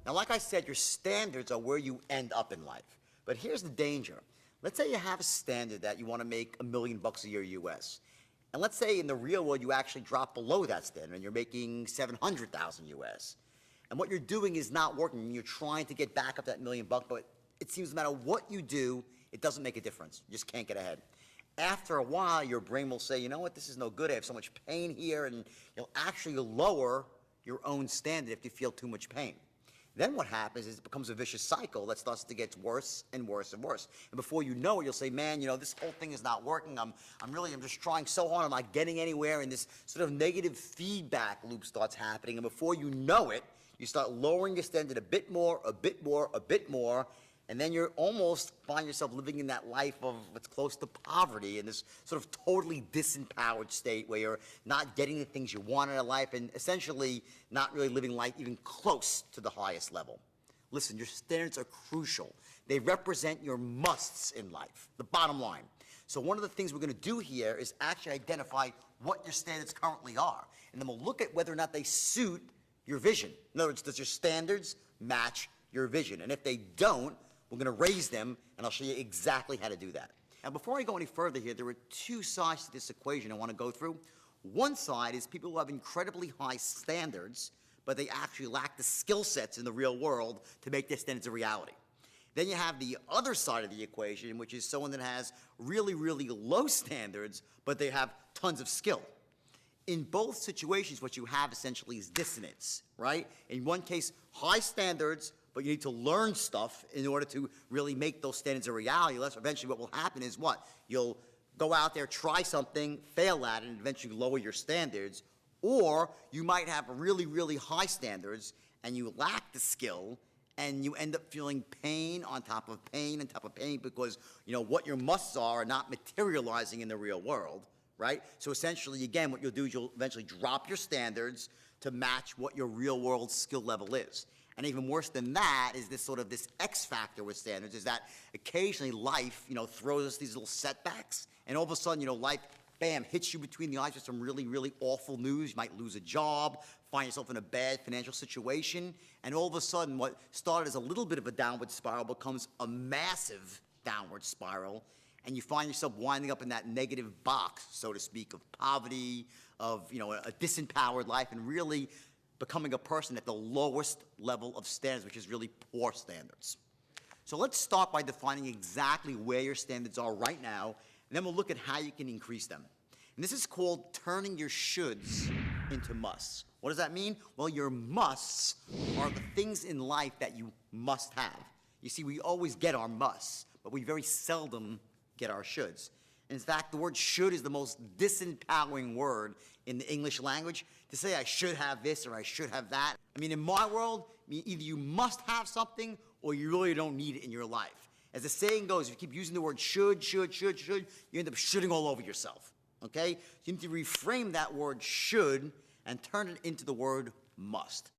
Now, like I said, your standards are where you end up in life. But here's the danger. Let's say you have a standard that you want to make $1 million a year US. And let's say in the real world you actually drop below that standard and you're making 700,000 US. And what you're doing is not working. You're trying to get back up that $1 million, but it seems no matter what you do, it doesn't make a difference. You just can't get ahead. After a while, your brain will say, you know what, this is no good. I have so much pain here, and you'll actually lower your own standard if you feel too much pain. Then what happens is it becomes a vicious cycle that starts to get worse and worse and worse. And before you know it, you'll say, man, you know, this whole thing is not working. I'm just trying so hard. I'm not getting anywhere. And this sort of negative feedback loop starts happening. And before you know it, you start lowering your standard a bit more, a bit more, a bit more. And then you're almost find yourself living in that life of what's close to poverty, in this sort of totally disempowered state where you're not getting the things you want in a life and essentially not really living life even close to the highest level. Listen, your standards are crucial. They represent your musts in life, the bottom line. So one of the things we're going to do here is actually identify what your standards currently are. And then we'll look at whether or not they suit your vision. In other words, does your standards match your vision? And if they don't, we're going to raise them, and I'll show you exactly how to do that. Now, before I go any further here, there are two sides to this equation I want to go through. One side is people who have incredibly high standards, but they actually lack the skill sets in the real world to make their standards a reality. Then you have the other side of the equation, which is someone that has really, really low standards, but they have tons of skill. In both situations, what you have essentially is dissonance, right? In one case, high standards, but you need to learn stuff in order to really make those standards a reality. Eventually what will happen is what? You'll go out there, try something, fail at it, and eventually lower your standards. Or you might have really, really high standards, and you lack the skill, and you end up feeling pain on top of pain on top of pain because, you know, what your musts are not materializing in the real world, right? So essentially, again, what you'll do is you'll eventually drop your standards to match what your real world skill level is. And even worse than that is this sort of this X factor with standards, is that occasionally life, you know, throws us these little setbacks, and all of a sudden, you know, life, bam, hits you between the eyes with some really, really awful news. You might lose a job, find yourself in a bad financial situation, and all of a sudden what started as a little bit of a downward spiral becomes a massive downward spiral, and you find yourself winding up in that negative box, so to speak, of poverty, of, you know, a disempowered life, and really becoming a person at the lowest level of standards, which is really poor standards. So let's start by defining exactly where your standards are right now, and then we'll look at how you can increase them. And this is called turning your shoulds into musts. What does that mean? Well, your musts are the things in life that you must have. You see, we always get our musts, but we very seldom get our shoulds. In fact, the word should is the most disempowering word in the English language. To say I should have this or I should have that. I mean, in my world, either you must have something or you really don't need it in your life. As the saying goes, if you keep using the word should, you end up shoulding all over yourself, okay? So you need to reframe that word should and turn it into the word must.